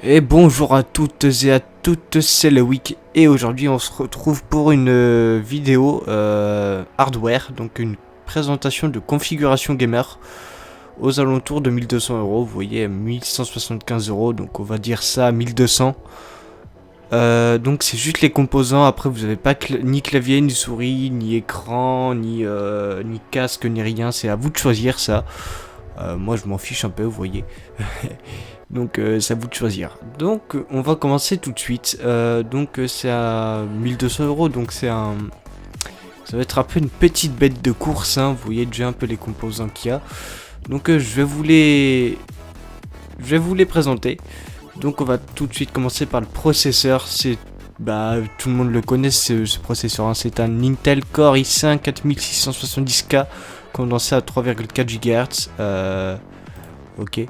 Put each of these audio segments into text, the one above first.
Et bonjour à toutes et à toutes, c'est le Week et aujourd'hui on se retrouve pour une vidéo hardware, donc une présentation de configuration gamer aux alentours de 1200 euros. Vous voyez, 1175 euros, donc on va dire ça 1200. Donc c'est juste les composants. Après vous n'avez pas ni clavier, ni souris, ni écran, ni casque, ni rien. C'est à vous de choisir ça. Moi je m'en fiche un peu, vous voyez. Donc c'est à vous de choisir. Donc on va commencer tout de suite. C'est à 1200 euros. Donc ça va être un peu une petite bête de course. Hein. Vous voyez déjà un peu les composants qu'il y a. Donc je vais vous les présenter. Donc on va tout de suite commencer par le processeur. C'est tout le monde le connaît ce processeur. Hein. C'est un Intel Core i5 4670K condensé à 3,4 GHz. Ok.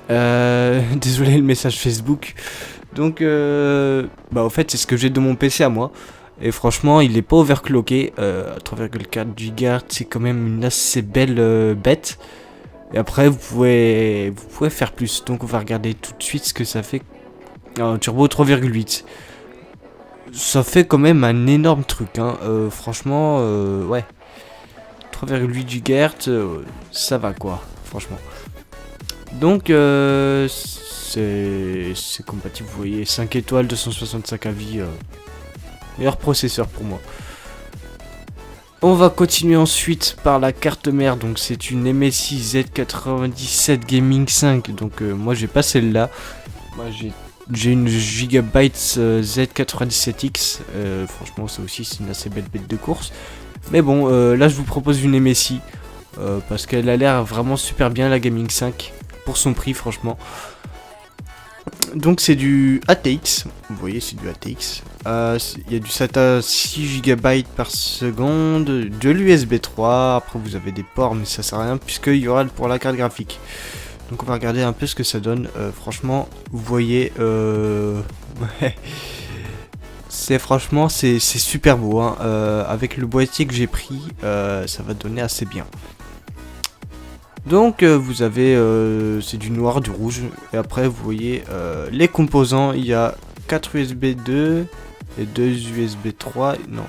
Désolé le message Facebook. Donc au fait c'est ce que j'ai de mon PC à moi. Et franchement il est pas overclocké. 3,4 GHz c'est quand même une assez belle bête. Et après vous pouvez faire plus. Donc on va regarder tout de suite ce que ça fait. Un turbo 3,8. Ça fait quand même un énorme truc hein. Franchement ouais. 3,8 GHz ça va quoi franchement. Donc c'est compatible, vous voyez, 5 étoiles, 265 avis, meilleur processeur pour moi. On va continuer ensuite par la carte mère, donc c'est une MSI Z97 Gaming 5, donc moi j'ai pas celle-là, moi j'ai une Gigabyte Z97X, franchement ça aussi c'est une assez belle bête de course. Mais bon, là je vous propose une MSI, parce qu'elle a l'air vraiment super bien la Gaming 5, pour son prix franchement. Donc c'est du ATX, vous voyez c'est du ATX. Il y a du SATA 6 GB par seconde, de l'USB 3, après vous avez des ports mais ça sert à rien puisqu'il y aura pour la carte graphique. Donc on va regarder un peu ce que ça donne, franchement vous voyez, ouais. C'est super beau, hein. Avec le boîtier que j'ai pris, ça va donner assez bien. Donc vous avez, c'est du noir, du rouge, et après vous voyez les composants, il y a 4 USB 2 et 2 USB 3, non,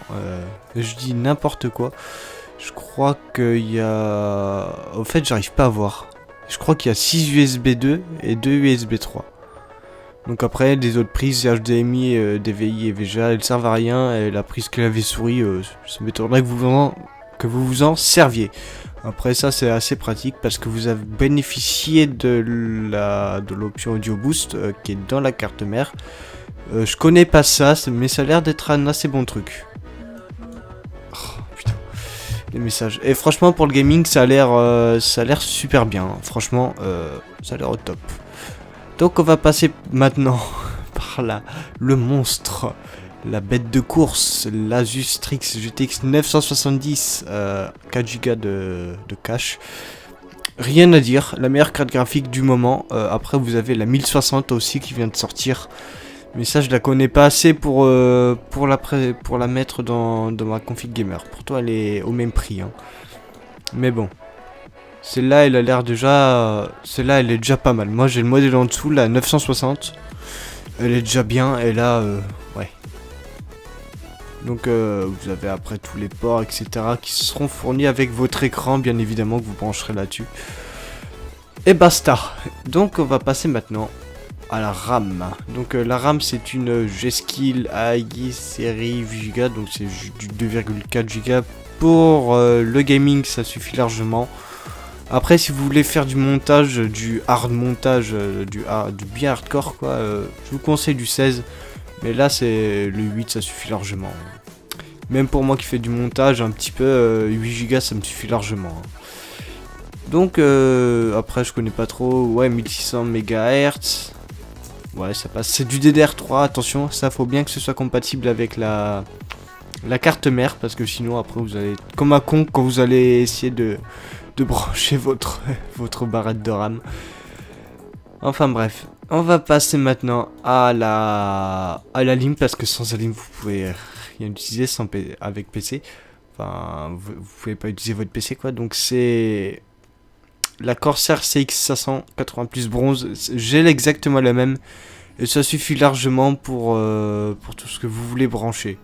je dis n'importe quoi, je crois qu'il y a, en fait j'arrive pas à voir, je crois qu'il y a 6 USB 2 et 2 USB 3. Donc après les autres prises HDMI, DVI et VGA elles servent à rien, et la prise clavier souris, ça m'étonnerait que vous vous en serviez. Après ça c'est assez pratique parce que vous avez bénéficié de l'option Audio Boost qui est dans la carte mère. Je connais pas ça mais ça a l'air d'être un assez bon truc. Oh, putain, les messages. Et franchement pour le gaming ça a l'air super bien. Hein. Franchement ça a l'air au top. Donc on va passer maintenant par là le monstre. La bête de course, l'Asus Strix GTX 970, 4 Go de cache. Rien à dire, la meilleure carte graphique du moment. Après vous avez la 1060 aussi qui vient de sortir. Mais ça je la connais pas assez pour la mettre dans ma config gamer. Pourtant elle est au même prix. Hein. Mais bon. Celle-là elle a l'air déjà... Celle-là elle est déjà pas mal. Moi j'ai le modèle en dessous, la 960. Elle est déjà bien et là... ouais. Donc vous avez après tous les ports etc qui seront fournis avec votre écran bien évidemment que vous brancherez là-dessus. Et basta. Donc on va passer maintenant à la RAM. Donc la RAM c'est une G-Skill AI série 8 Go, donc c'est du 2,4 Go. Pour le gaming ça suffit largement. Après si vous voulez faire du montage, du hard montage, du bien hardcore quoi, je vous conseille du 16. Mais là c'est le 8 ça suffit largement. Même pour moi qui fais du montage un petit peu, 8 Go ça me suffit largement. Donc après je connais pas trop, ouais 1600 MHz. Ouais ça passe, c'est du DDR3, attention, ça faut bien que ce soit compatible avec la carte mère. Parce que sinon après vous allez comme un con quand vous allez essayer de brancher votre barrette de RAM. Enfin bref. On va passer maintenant à la LIM parce que sans la LIM vous pouvez rien utiliser avec PC. Enfin, vous pouvez pas utiliser votre PC quoi. Donc c'est la Corsair CX 580 plus bronze. J'ai exactement la même. Et ça suffit largement pour tout ce que vous voulez brancher.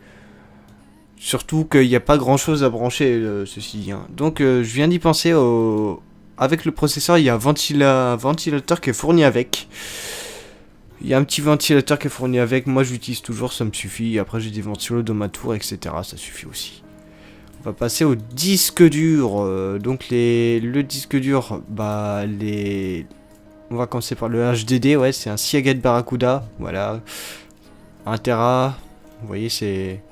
Surtout qu'il n'y a pas grand chose à brancher, ceci dit. Hein. Donc je viens d'y penser. Avec le processeur, il y a un ventilateur qui est fourni avec. Il y a un petit ventilateur qui est fourni avec. Moi j'utilise toujours, ça me suffit. Après j'ai des ventilos dans ma tour, etc. Ça suffit aussi. On va passer au disque dur. Donc le disque dur, bah on va commencer par le HDD. Ouais, c'est un Seagate Barracuda. Voilà. 1 Tera. Vous voyez, c'est...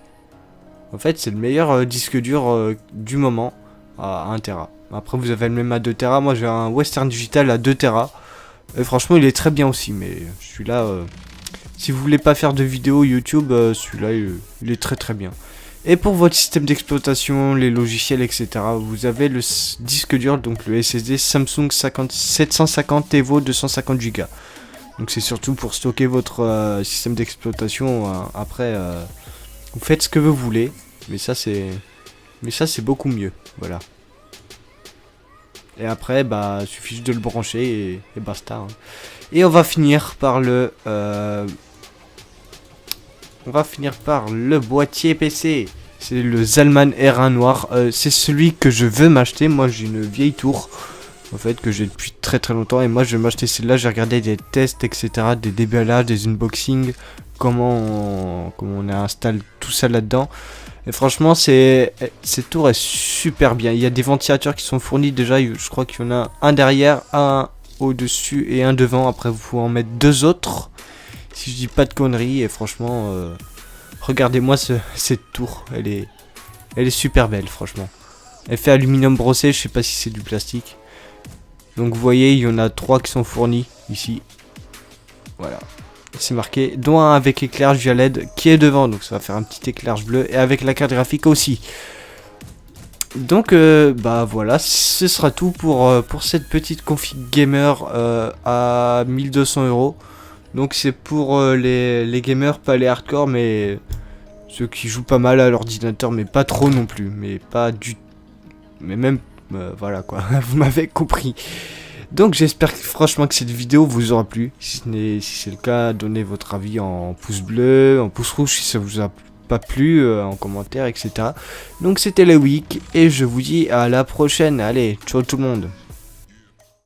En fait, c'est le meilleur disque dur du moment à 1 Tera. Après, vous avez le même à 2 Tera. Moi, j'ai un Western Digital à 2 Tera. Et franchement, il est très bien aussi. Mais celui-là, si vous voulez pas faire de vidéo YouTube, celui-là, il est très très bien. Et pour votre système d'exploitation, les logiciels, etc., vous avez le disque dur, donc le SSD Samsung 750 Evo 250 Go. Donc c'est surtout pour stocker votre système d'exploitation. Après, vous faites ce que vous voulez, mais ça c'est beaucoup mieux, voilà. Et après, bah, suffit juste de le brancher et basta. Hein. Et on va finir par le boîtier PC. C'est le Zalman R1 noir. C'est celui que je veux m'acheter. Moi, j'ai une vieille tour, en fait, que j'ai depuis très très longtemps. Et moi, je vais m'acheter celle-là. J'ai regardé des tests, etc., des déballages, des unboxings, comment on installe tout ça là-dedans. Et franchement, cette tour est super bien. Il y a des ventilateurs qui sont fournis déjà. Je crois qu'il y en a un derrière, un au-dessus et un devant. Après, vous pouvez en mettre 2 autres. Si je dis pas de conneries. Et franchement, regardez-moi cette tour. Elle est super belle, franchement. Elle fait aluminium brossé. Je sais pas si c'est du plastique. Donc vous voyez, il y en a 3 qui sont fournis ici. Voilà. C'est marqué, dont un avec éclairage via LED qui est devant, donc ça va faire un petit éclairage bleu, et avec la carte graphique aussi. Donc bah voilà, ce sera tout pour cette petite config gamer à 1200 €. Donc c'est pour les gamers, pas les hardcore, mais ceux qui jouent pas mal à l'ordinateur, mais pas trop non plus, mais pas du... Mais même, voilà quoi, vous m'avez compris. Donc j'espère franchement que cette vidéo vous aura plu. Si c'est le cas, donnez votre avis en pouce bleu, en pouce rouge si ça vous a pas plu, en commentaire, etc. Donc c'était le week et je vous dis à la prochaine. Allez, ciao tout le monde.